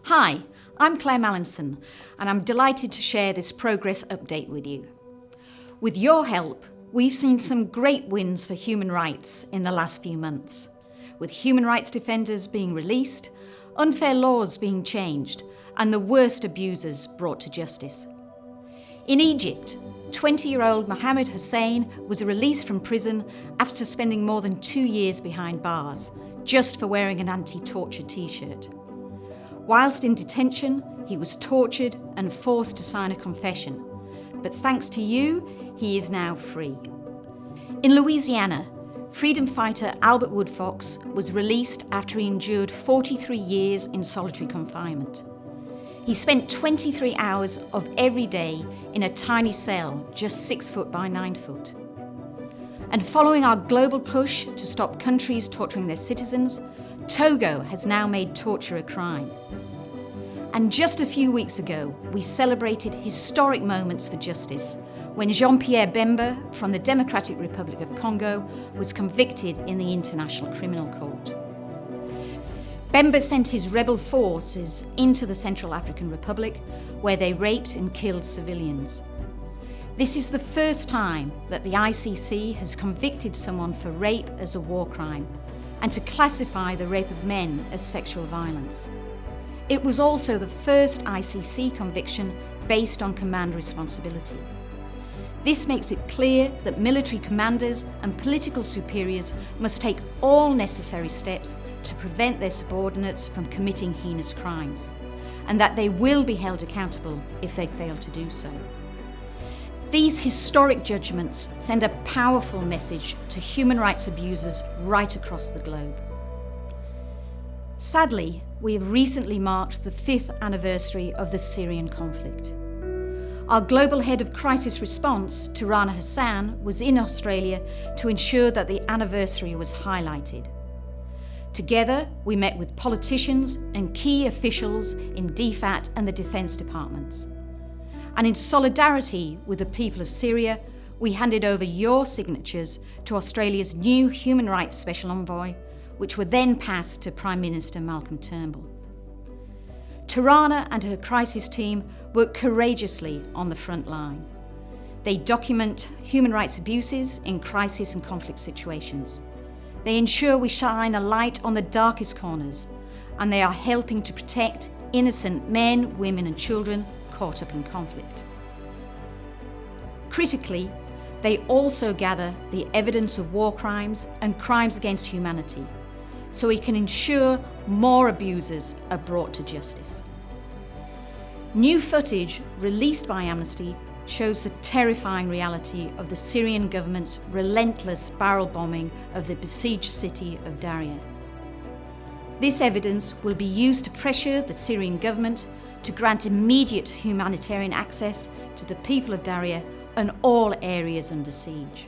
Hi, I'm Claire Mallinson, and I'm delighted to share this progress update with you. With your help, we've seen some great wins for human rights in the last few months, with human rights defenders being released, unfair laws being changed, and the worst abusers brought to justice. In Egypt, 20-year-old Mohammed Hussein was released from prison after spending more than 2 years behind bars, just for wearing an anti-torture t-shirt. Whilst in detention, he was tortured and forced to sign a confession. But thanks to you, he is now free. In Louisiana, freedom fighter Albert Woodfox was released after he endured 43 years in solitary confinement. He spent 23 hours of every day in a tiny cell just 6 foot by 9 foot. And following our global push to stop countries torturing their citizens, Togo has now made torture a crime. And just a few weeks ago, we celebrated historic moments for justice when Jean-Pierre Bemba from the Democratic Republic of Congo was convicted in the International Criminal Court. Bemba sent his rebel forces into the Central African Republic, where they raped and killed civilians. This is the first time that the ICC has convicted someone for rape as a war crime, and to classify the rape of men as sexual violence. It was also the first ICC conviction based on command responsibility. This makes it clear that military commanders and political superiors must take all necessary steps to prevent their subordinates from committing heinous crimes, and that they will be held accountable if they fail to do so. These historic judgments send a powerful message to human rights abusers right across the globe. Sadly, we have recently marked the 5th anniversary of the Syrian conflict. Our global head of crisis response, Tirana Hassan, was in Australia to ensure that the anniversary was highlighted. Together, we met with politicians and key officials in DFAT and the Defence Departments. And in solidarity with the people of Syria, we handed over your signatures to Australia's new Human Rights Special Envoy, which were then passed to Prime Minister Malcolm Turnbull. Tirana and her crisis team work courageously on the front line. They document human rights abuses in crisis and conflict situations. They ensure we shine a light on the darkest corners, and they are helping to protect innocent men, women and children caught up in conflict. Critically, they also gather the evidence of war crimes and crimes against humanity, so we can ensure more abusers are brought to justice. New footage released by Amnesty shows the terrifying reality of the Syrian government's relentless barrel bombing of the besieged city of Daria. This evidence will be used to pressure the Syrian government to grant immediate humanitarian access to the people of Daria and all areas under siege.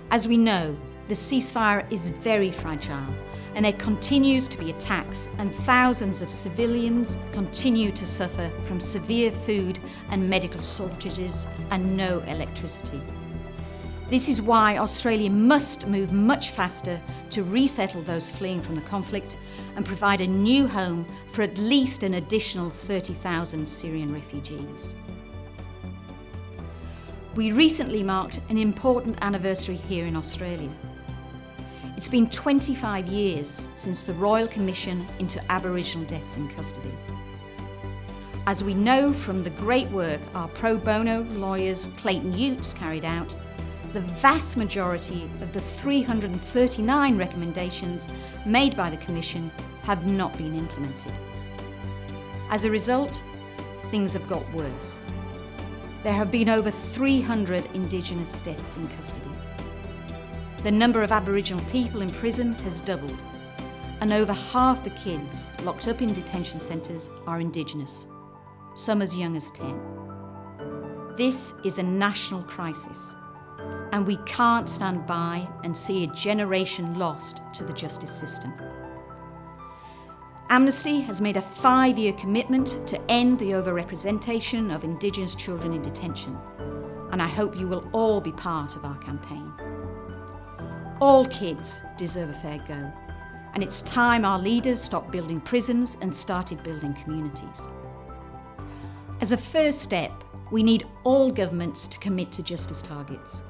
As we know, the ceasefire is very fragile, and there continues to be attacks, and thousands of civilians continue to suffer from severe food and medical shortages and no electricity. This is why Australia must move much faster to resettle those fleeing from the conflict and provide a new home for at least an additional 30,000 Syrian refugees. We recently marked an important anniversary here in Australia. It's been 25 years since the Royal Commission into Aboriginal Deaths in Custody. As we know from the great work our pro bono lawyers Clayton Utes carried out, the vast majority of the 339 recommendations made by the Commission have not been implemented. As a result, things have got worse. There have been over 300 Indigenous deaths in custody. The number of Aboriginal people in prison has doubled, and over half the kids locked up in detention centres are Indigenous, some as young as 10. This is a national crisis, and we can't stand by and see a generation lost to the justice system. Amnesty has made a 5-year commitment to end the overrepresentation of Indigenous children in detention, and I hope you will all be part of our campaign. All kids deserve a fair go, and it's time our leaders stopped building prisons and started building communities. As a first step, we need all governments to commit to justice targets.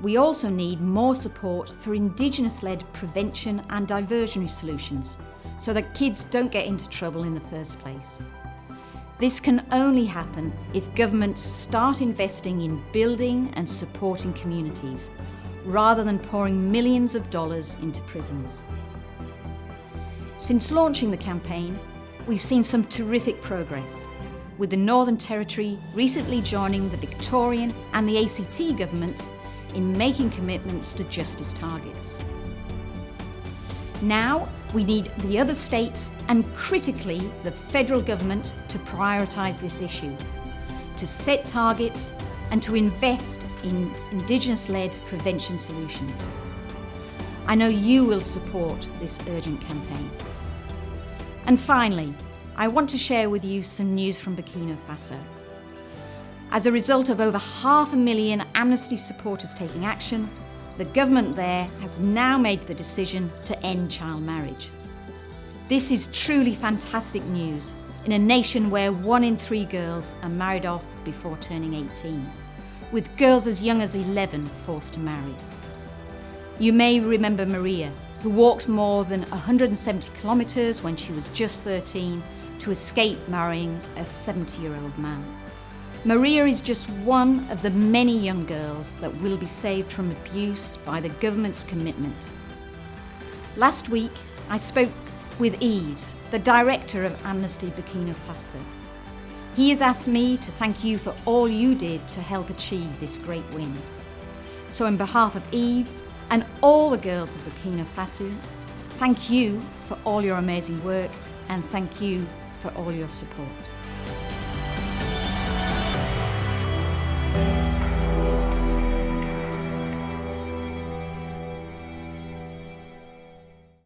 We also need more support for Indigenous-led prevention and diversionary solutions so that kids don't get into trouble in the first place. This can only happen if governments start investing in building and supporting communities rather than pouring millions of dollars into prisons. Since launching the campaign, we've seen some terrific progress, with the Northern Territory recently joining the Victorian and the ACT governments in making commitments to justice targets. Now, we need the other states and critically the federal government to prioritise this issue, to set targets and to invest in Indigenous-led prevention solutions. I know you will support this urgent campaign. And finally, I want to share with you some news from Burkina Faso. As a result of over 500,000 Amnesty supporters taking action, the government there has now made the decision to end child marriage. This is truly fantastic news in a nation where 1 in 3 girls are married off before turning 18, with girls as young as 11 forced to marry. You may remember Maria, who walked more than 170 kilometres when she was just 13 to escape marrying a 70-year-old man. Maria is just one of the many young girls that will be saved from abuse by the government's commitment. Last week, I spoke with Yves, the director of Amnesty Burkina Faso. He has asked me to thank you for all you did to help achieve this great win. So on behalf of Yves and all the girls of Burkina Faso, thank you for all your amazing work and thank you for all your support.